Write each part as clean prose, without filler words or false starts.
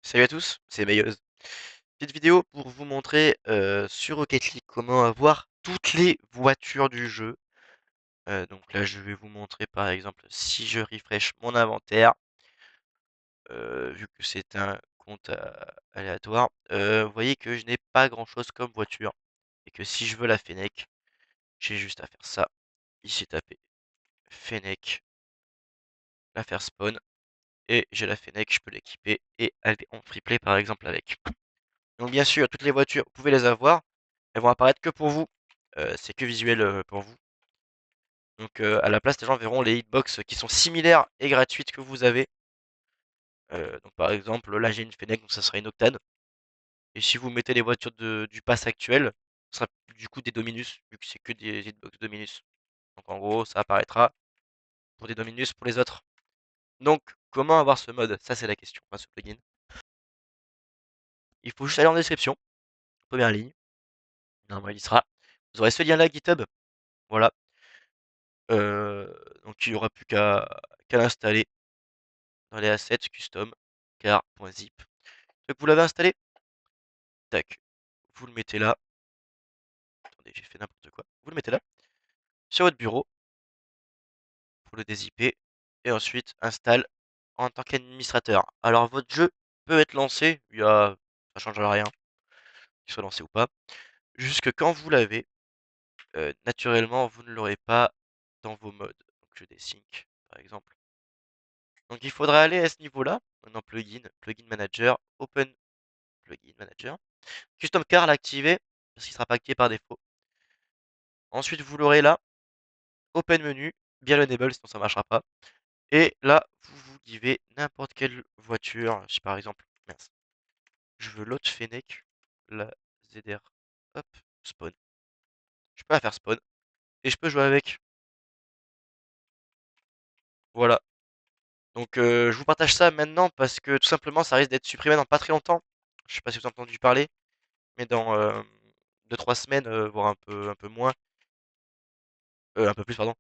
Salut à tous, c'est Meilleuse. Petite vidéo pour vous montrer sur Rocket League comment avoir toutes les voitures du jeu. Donc là, je vais vous montrer par exemple si je refresh mon inventaire, vu que c'est un compte aléatoire. Vous voyez que je n'ai pas grand chose comme voiture et que si je veux la Fennec, j'ai juste à faire ça. Ici, taper Fennec, la faire spawn et j'ai la Fennec, je peux l'équiper et aller en free play par exemple avec. Donc bien sûr, toutes les voitures, vous pouvez les avoir. Elles vont apparaître que pour vous. C'est que visuel pour vous. Donc à la place, les gens verront les hitbox qui sont similaires et gratuites que vous avez. Donc par exemple, là j'ai une Fennec, donc ça sera une Octane. Et si vous mettez les voitures du pass actuel, ce sera du coup des Dominus, vu que c'est que des hitbox Dominus. Donc en gros, ça apparaîtra pour des Dominus pour les autres. Donc comment avoir ce mode? Ça c'est la question, enfin, ce plugin. Il faut juste aller en description, première ligne. Normalement il y sera. Vous aurez ce lien là GitHub. Voilà. Euh, donc il n'y aura plus qu'à l'installer dans les assets custom car.zip. Donc vous l'avez installé, tac, vous le mettez là. Attendez, j'ai fait n'importe quoi. Vous le mettez là, sur votre bureau, pour le dézipper, et ensuite installe en tant qu'administrateur. Alors votre jeu peut être lancé, ça change rien, qu'il soit lancé ou pas, jusque quand vous l'avez, naturellement vous ne l'aurez pas dans vos modes. Donc je désync par exemple. Donc il faudra aller à ce niveau-là, dans plugin, plugin manager, open plugin manager. Custom car l'activer, parce qu'il ne sera pas activé par défaut. Ensuite, vous l'aurez là, open menu, bien enable, sinon ça ne marchera pas. Et là, vous givez n'importe quelle voiture. Si par exemple, mince, je veux l'autre Fennec, la ZR, hop, spawn. Je peux la faire spawn, et je peux jouer avec. Voilà. Donc je vous partage ça maintenant, parce que tout simplement, ça risque d'être supprimé dans pas très longtemps. Je sais pas si vous avez entendu parler, mais dans 2-3 semaines, voire un peu moins, un peu plus, pardon.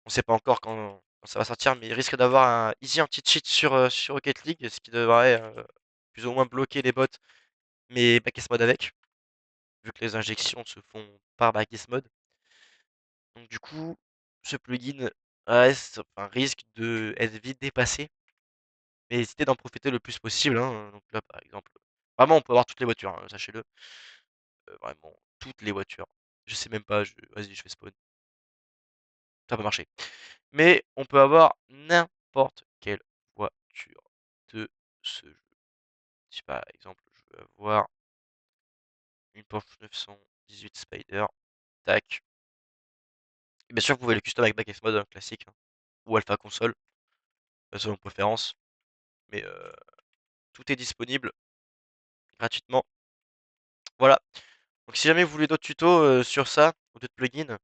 On sait pas encore quand ça va sortir, mais il risque d'avoir un easy anti-cheat sur Rocket League, ce qui devrait plus ou moins bloquer les bots, mais backcase mode avec, vu que les injections se font par backcase mode. Donc du coup, ce plugin risque de être vite dépassé, mais hésitez d'en profiter le plus possible, hein. Donc là, par exemple, vraiment, on peut avoir toutes les voitures, hein, sachez-le, vraiment toutes les voitures. Je sais même pas, vas-y, je fais spawn. Ça peut marcher. Mais on peut avoir n'importe quelle voiture de ce jeu. Si par exemple je veux avoir une Porsche 918 Spider, tac. Bien sûr, vous pouvez le custom avec Backx Mode classique, hein, ou Alpha Console, selon préférence. Mais tout est disponible gratuitement. Voilà. Donc si jamais vous voulez d'autres tutos sur ça, ou d'autres plugins,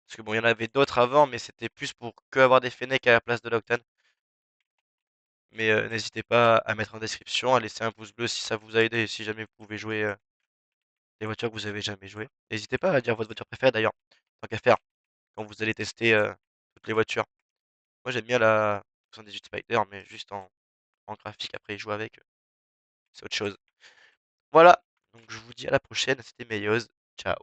parce que bon, il y en avait d'autres avant, mais c'était plus pour que avoir des Fennecs à la place de l'Octane. Mais n'hésitez pas à mettre en description, à laisser un pouce bleu si ça vous a aidé, et si jamais vous pouvez jouer des voitures que vous avez jamais joué. N'hésitez pas à dire votre voiture préférée d'ailleurs, tant qu'à faire, quand vous allez tester toutes les voitures. Moi j'aime bien la 78 Spider, mais juste en graphique, après jouer avec, c'est autre chose. Voilà, donc je vous dis à la prochaine, c'était Meilleuse, ciao.